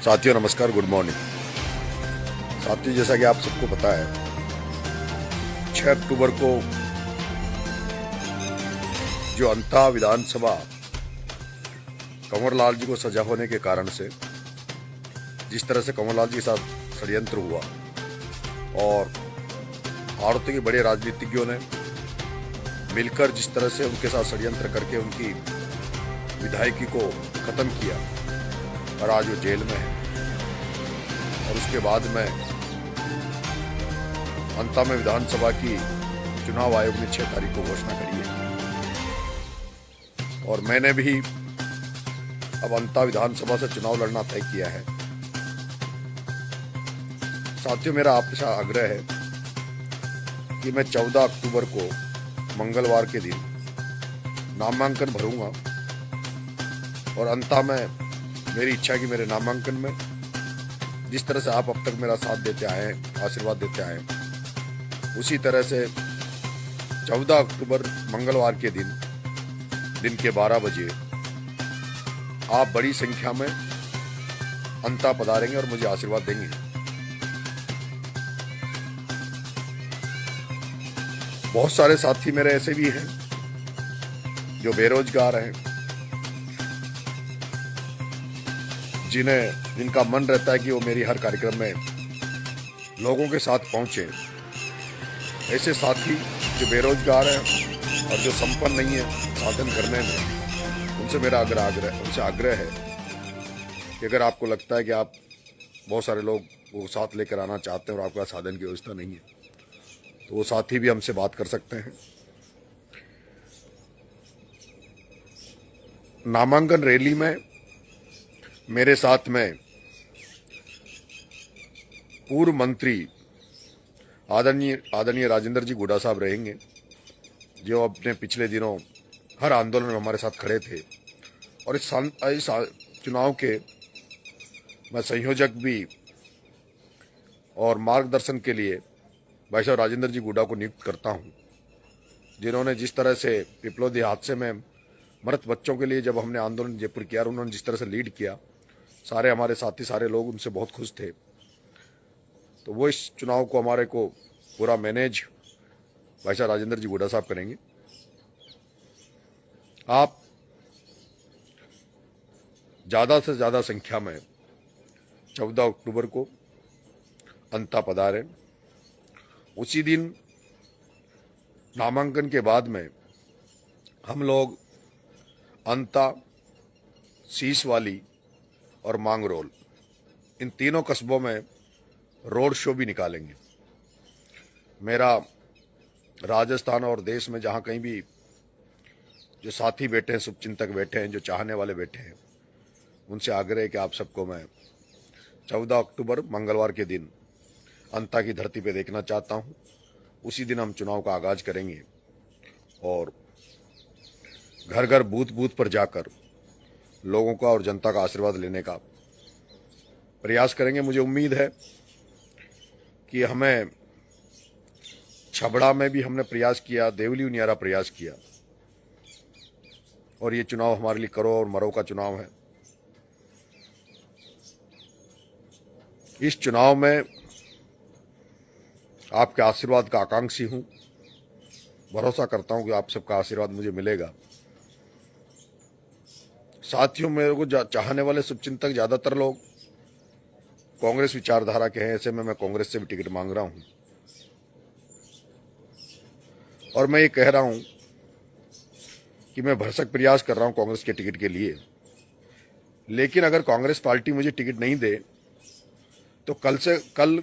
साथियों नमस्कार, good morning. साथियों, जैसा कि आप सबको पता है, 6 अक्टूबर को जो अंता विधानसभा कंवरलाल जी को सजा होने के कारण से जिस तरह से कंवरलाल जी के साथ षड्यंत्र हुआ और भारत के बड़े राजनीतिज्ञों ने मिलकर जिस तरह से उनके साथ षड्यंत्र करके उनकी विधायकी को खत्म किया और आज वो जेल में है। और उसके बाद में अंता में विधानसभा की चुनाव आयोग ने 6 तारीख को घोषणा करी है और मैंने भी अब अंता विधानसभा से चुनाव लड़ना तय किया है। साथियों, मेरा आपसे आग्रह है कि मैं 14 अक्टूबर को मंगलवार के दिन नामांकन भरूंगा और अंता में मेरी इच्छा है कि मेरे नामांकन में जिस तरह से आप अब तक मेरा साथ देते आए हैं, आशीर्वाद देते आए हैं, उसी तरह से 14 अक्टूबर मंगलवार के दिन के 12 बजे आप बड़ी संख्या में अंता पधारेंगे और मुझे आशीर्वाद देंगे। बहुत सारे साथी मेरे ऐसे भी हैं जो बेरोजगार हैं, जिनका मन रहता है कि वो मेरी हर कार्यक्रम में लोगों के साथ पहुंचे। ऐसे साथी जो बेरोजगार हैं और जो संपन्न नहीं है साधन करने में, उनसे मेरा उनसे आग्रह है कि अगर आपको लगता है कि आप बहुत सारे लोग वो साथ लेकर आना चाहते हैं और आपका साधन की व्यवस्था नहीं है, तो वो साथी भी हमसे बात कर सकते हैं। नामांकन रैली में मेरे साथ में पूर्व मंत्री आदरणीय राजेंद्र जी गुडा साहब रहेंगे, जो अपने पिछले दिनों हर आंदोलन में हमारे साथ खड़े थे और इस चुनाव के मैं संयोजक भी और मार्गदर्शन के लिए भाई साहब राजेंद्र जी गुडा को नियुक्त करता हूं, जिन्होंने जिस तरह से पिपलोदी हादसे में मृत बच्चों के लिए जब हमने आंदोलन जयपुर किया, उन्होंने जिस तरह से लीड किया, सारे हमारे साथी सारे लोग उनसे बहुत खुश थे। तो वो इस चुनाव को हमारे को पूरा मैनेज भाई साहब राजेंद्र जी गुडा साहब करेंगे। आप ज़्यादा से ज़्यादा संख्या में 14 अक्टूबर को अंता पधारें। उसी दिन नामांकन के बाद में हम लोग अंता, सीसवाली और मांगरोल, इन तीनों कस्बों में रोड शो भी निकालेंगे। मेरा राजस्थान और देश में जहाँ कहीं भी जो साथी बैठे हैं, शुभचिंतक बैठे हैं, जो चाहने वाले बैठे हैं, उनसे आग्रह है कि आप सबको मैं 14 अक्टूबर मंगलवार के दिन अंता की धरती पे देखना चाहता हूँ। उसी दिन हम चुनाव का आगाज करेंगे और घर घर बूथ बूथ पर जाकर लोगों का और जनता का आशीर्वाद लेने का प्रयास करेंगे। मुझे उम्मीद है कि हमें छबड़ा में भी हमने प्रयास किया, देवली उनियारा प्रयास किया, और ये चुनाव हमारे लिए करो और मरो का चुनाव है। इस चुनाव में आपके आशीर्वाद का आकांक्षी हूं। भरोसा करता हूं कि आप सबका आशीर्वाद मुझे मिलेगा। साथियों, मेरे को चाहने वाले शुभचिंतक ज्यादातर लोग कांग्रेस विचारधारा के हैं। ऐसे में मैं कांग्रेस से भी टिकट मांग रहा हूं और मैं ये कह रहा हूं कि मैं भरसक प्रयास कर रहा हूं कांग्रेस के टिकट के लिए। लेकिन अगर कांग्रेस पार्टी मुझे टिकट नहीं दे तो कल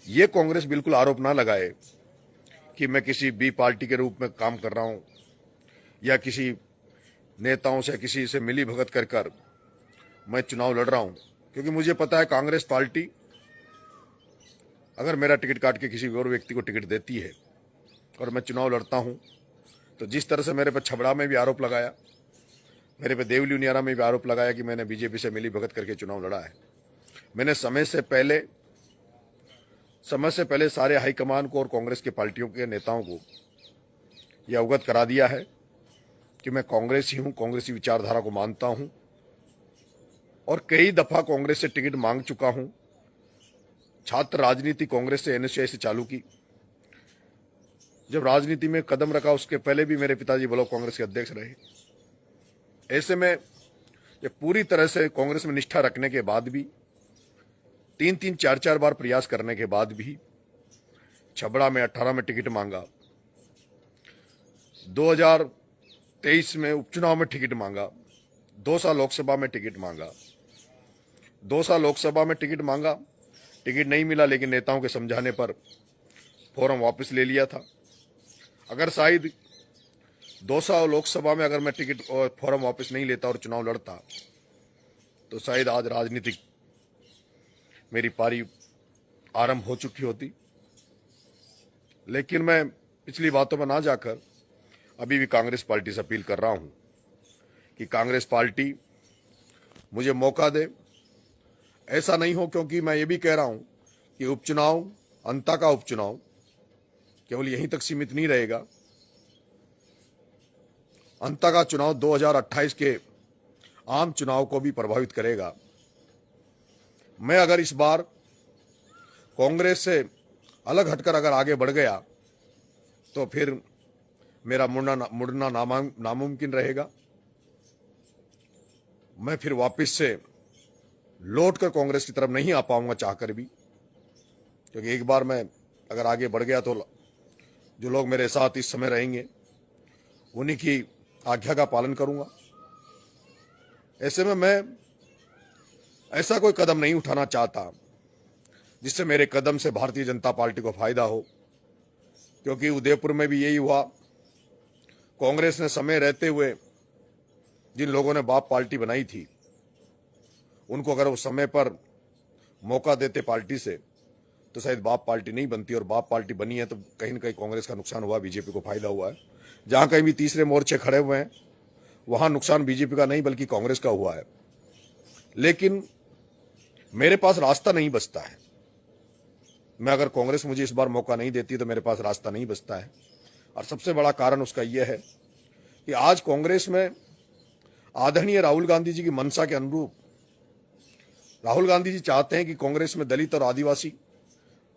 ये कांग्रेस बिल्कुल आरोप ना लगाए कि मैं किसी बी पार्टी के रूप में काम कर रहा हूं या किसी नेताओं से किसी से मिली भगत कर मैं चुनाव लड़ रहा हूं। क्योंकि मुझे पता है कांग्रेस पार्टी अगर मेरा टिकट काट के किसी और व्यक्ति को टिकट देती है और मैं चुनाव लड़ता हूं, तो जिस तरह से मेरे पर छबड़ा में भी आरोप लगाया, मेरे पे देवली उनियारा में भी आरोप लगाया कि मैंने बीजेपी से मिली भगत करके चुनाव लड़ा है, मैंने समय से पहले सारे हाईकमान को और कांग्रेस के पार्टियों के नेताओं को यह अवगत करा दिया है कि मैं कांग्रेसी हूं, कांग्रेसी विचारधारा को मानता हूं और कई दफा कांग्रेस से टिकट मांग चुका हूं। छात्र राजनीति कांग्रेस से एनएसयूआई से चालू की। जब राजनीति में कदम रखा उसके पहले भी मेरे पिताजी ब्लॉक कांग्रेस के अध्यक्ष रहे। ऐसे में ये पूरी तरह से कांग्रेस में निष्ठा रखने के बाद भी, 3-3, 4-4 बार प्रयास करने के बाद भी छबड़ा में 18 में टिकट मांगा, 2023 में उपचुनाव में टिकट मांगा, 2 साल लोकसभा में टिकट मांगा, 2 साल लोकसभा में टिकट मांगा, टिकट नहीं मिला, लेकिन नेताओं के समझाने पर फॉर्म वापस ले लिया था। अगर शायद 2 साल लोकसभा में अगर मैं टिकट और फॉर्म वापस नहीं लेता और चुनाव लड़ता तो शायद आज राजनीतिक मेरी पारी आरंभ हो चुकी होती। लेकिन मैं पिछली बातों में ना जाकर अभी भी कांग्रेस पार्टी से अपील कर रहा हूं कि कांग्रेस पार्टी मुझे मौका दे। ऐसा नहीं हो, क्योंकि मैं ये भी कह रहा हूं कि उपचुनाव, अंता का उपचुनाव केवल यहीं तक सीमित नहीं रहेगा। अंता का चुनाव 2028 के आम चुनाव को भी प्रभावित करेगा। मैं अगर इस बार कांग्रेस से अलग हटकर अगर आगे बढ़ गया तो फिर मेरा मुड़ना नामुमकिन रहेगा। मैं फिर वापस से लौटकर कांग्रेस की तरफ नहीं आ पाऊंगा चाहकर भी, क्योंकि एक बार मैं अगर आगे बढ़ गया तो जो लोग मेरे साथ इस समय रहेंगे उन्हीं की आज्ञा का पालन करूंगा। ऐसे में मैं ऐसा कोई कदम नहीं उठाना चाहता जिससे मेरे कदम से भारतीय जनता पार्टी को फायदा हो, क्योंकि उदयपुर में भी यही हुआ। कांग्रेस ने समय रहते हुए जिन लोगों ने बाप पार्टी बनाई थी उनको अगर वो समय पर मौका देते पार्टी से तो शायद बाप पार्टी नहीं बनती, और बाप पार्टी बनी है तो कहीं ना कहीं कांग्रेस का नुकसान हुआ, बीजेपी को फायदा हुआ है। जहां कहीं भी तीसरे मोर्चे खड़े हुए हैं वहां नुकसान बीजेपी का नहीं बल्कि कांग्रेस का हुआ है। लेकिन मेरे पास रास्ता नहीं बचता है। मैं अगर कांग्रेस मुझे इस बार मौका नहीं देती तो मेरे पास रास्ता नहीं बचता है, और सबसे बड़ा कारण उसका यह है कि आज कांग्रेस में आदरणीय राहुल गांधी जी की मंशा के अनुरूप राहुल गांधी जी चाहते हैं कि कांग्रेस में दलित और आदिवासी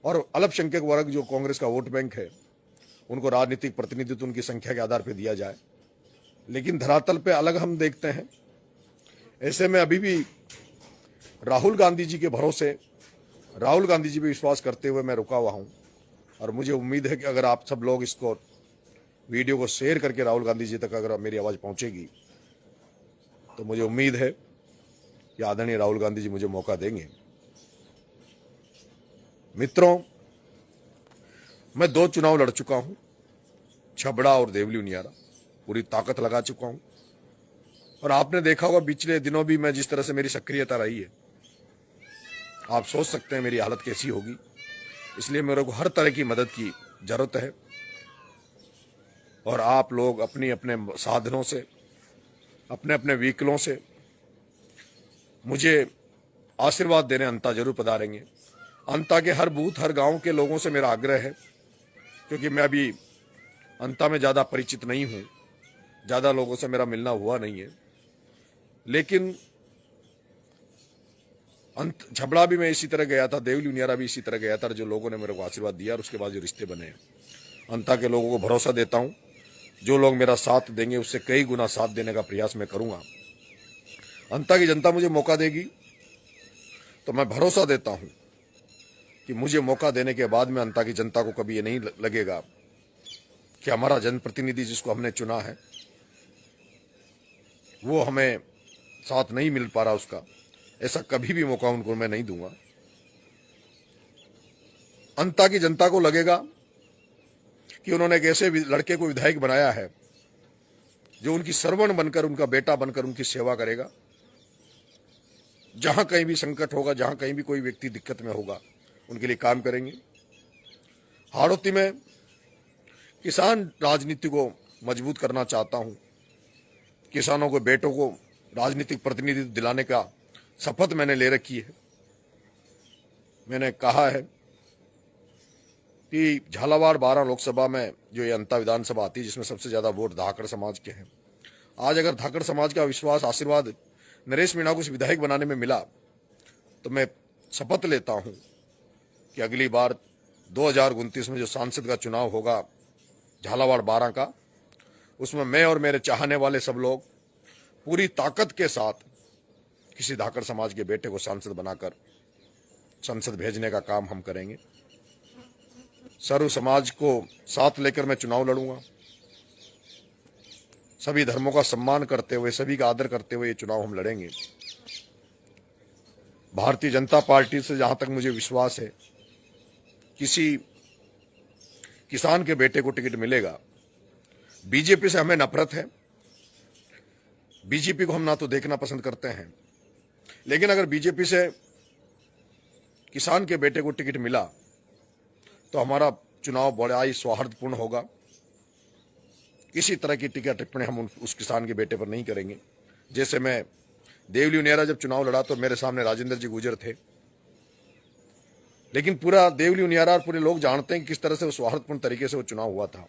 और अल्पसंख्यक वर्ग जो कांग्रेस का वोट बैंक है उनको राजनीतिक प्रतिनिधित्व उनकी संख्या के आधार पर दिया जाए, लेकिन धरातल पे अलग हम देखते हैं। ऐसे में अभी भी राहुल गांधी जी के भरोसे, राहुल गांधी जी पे विश्वास करते हुए मैं रुका हुआ हूं, और मुझे उम्मीद है कि अगर आप सब लोग इसको वीडियो को शेयर करके राहुल गांधी जी तक अगर मेरी आवाज पहुंचेगी तो मुझे उम्मीद है कि आदरणीय राहुल गांधी जी मुझे मौका देंगे। मित्रों, मैं 2 चुनाव लड़ चुका हूं, छबड़ा और देवली उनियारा, पूरी ताकत लगा चुका हूं, और आपने देखा होगा पिछले दिनों भी मैं जिस तरह से मेरी सक्रियता रही है, आप सोच सकते हैं मेरी हालत कैसी होगी। इसलिए मेरे को हर तरह की मदद की जरूरत है, और आप लोग अपने अपने साधनों से, अपने अपने व्हीकलों से मुझे आशीर्वाद देने अंता जरूर पधारेंगे। अंता के हर बूथ, हर गांव के लोगों से मेरा आग्रह है, क्योंकि मैं अभी अंता में ज्यादा परिचित नहीं हूं, ज्यादा लोगों से मेरा मिलना हुआ नहीं है, लेकिन छबड़ा भी मैं इसी तरह गया था, देवली उनियारा भी इसी तरह गया था, जो लोगों ने मेरे को आशीर्वाद दिया और उसके बाद जो रिश्ते बने हैं। अंता के लोगों को भरोसा देता हूं, जो लोग मेरा साथ देंगे उससे कई गुना साथ देने का प्रयास मैं करूंगा। अंता की जनता मुझे मौका देगी तो मैं भरोसा देता हूं कि मुझे मौका देने के बाद में अंता की जनता को कभी ये नहीं लगेगा कि हमारा जनप्रतिनिधि जिसको हमने चुना है वो हमें साथ नहीं मिल पा रहा, उसका ऐसा कभी भी मौका उनको मैं नहीं दूंगा। अंता की जनता को लगेगा कि उन्होंने एक ऐसे लड़के को विधायक बनाया है जो उनकी सरवण बनकर, उनका बेटा बनकर उनकी सेवा करेगा। जहां कहीं भी संकट होगा, जहां कहीं भी कोई व्यक्ति दिक्कत में होगा, उनके लिए काम करेंगे। हाड़ौती में किसान राजनीति को मजबूत करना चाहता हूं। किसानों के बेटों को राजनीतिक प्रतिनिधित्व दिलाने का शपथ मैंने ले रखी है। मैंने कहा है कि झालावाड़ 12 लोकसभा में जो ये अंता विधानसभा आती है, जिसमें सबसे ज्यादा वोट धाकड़ समाज के हैं, आज अगर धाकड़ समाज का विश्वास, आशीर्वाद नरेश मीणा को इस विधायक बनाने में मिला, तो मैं शपथ लेता हूं कि अगली बार 2029 में जो सांसद का चुनाव होगा झालावाड़ 12 का, उसमें मैं और मेरे चाहने वाले सब लोग पूरी ताकत के साथ किसी धाकड़ समाज के बेटे को सांसद बनाकर संसद भेजने का काम हम करेंगे। सर्व समाज को साथ लेकर मैं चुनाव लड़ूंगा। सभी धर्मों का सम्मान करते हुए, सभी का आदर करते हुए ये चुनाव हम लड़ेंगे। भारतीय जनता पार्टी से जहां तक मुझे विश्वास है, किसी किसान के बेटे को टिकट मिलेगा। बीजेपी से हमें नफरत है, बीजेपी को हम ना तो देखना पसंद करते हैं, लेकिन अगर बीजेपी से किसान के बेटे को टिकट मिला तो हमारा चुनाव बड़ा ही सौहार्दपूर्ण होगा। किसी तरह की टीका टिप्पणी हम उस किसान के बेटे पर नहीं करेंगे। जैसे मैं देवली उनियारा जब चुनाव लड़ा तो मेरे सामने राजेंद्र जी गुर्जर थे, लेकिन पूरा देवली उनियारा और पूरे लोग जानते हैं कि किस तरह से वो सौहार्दपूर्ण तरीके से वो चुनाव हुआ था।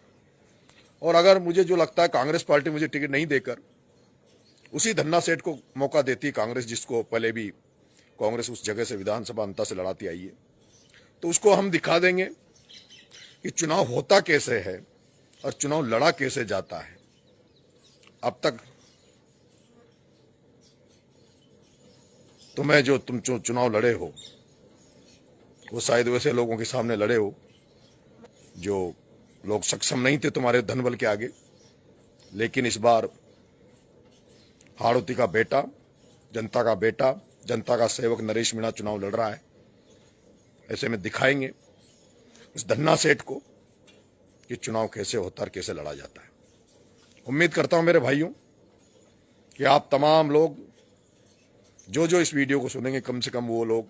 और अगर मुझे जो लगता है कांग्रेस पार्टी मुझे टिकट नहीं देकर उसी धन्ना सेठ को मौका देती कांग्रेस, जिसको पहले भी कांग्रेस उस जगह से विधानसभा अंता से लड़ाती आई है, तो उसको हम दिखा देंगे कि चुनाव होता कैसे है और चुनाव लड़ा कैसे जाता है। अब तक तुम्हें जो तुम चुनाव लड़े हो वो शायद वैसे लोगों के सामने लड़े हो जो लोग सक्षम नहीं थे तुम्हारे धन बल के आगे, लेकिन इस बार हाड़ौती का बेटा, जनता का बेटा, जनता का सेवक नरेश मीणा चुनाव लड़ रहा है। ऐसे में दिखाएंगे इस धन्ना सेठ को कि चुनाव कैसे होता है, कैसे लड़ा जाता है। उम्मीद करता हूं मेरे भाइयों कि आप तमाम लोग जो इस वीडियो को सुनेंगे, कम से कम वो लोग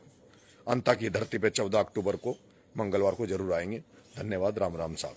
अंता की धरती पे 14 अक्टूबर को मंगलवार को जरूर आएंगे। धन्यवाद। राम राम साहब।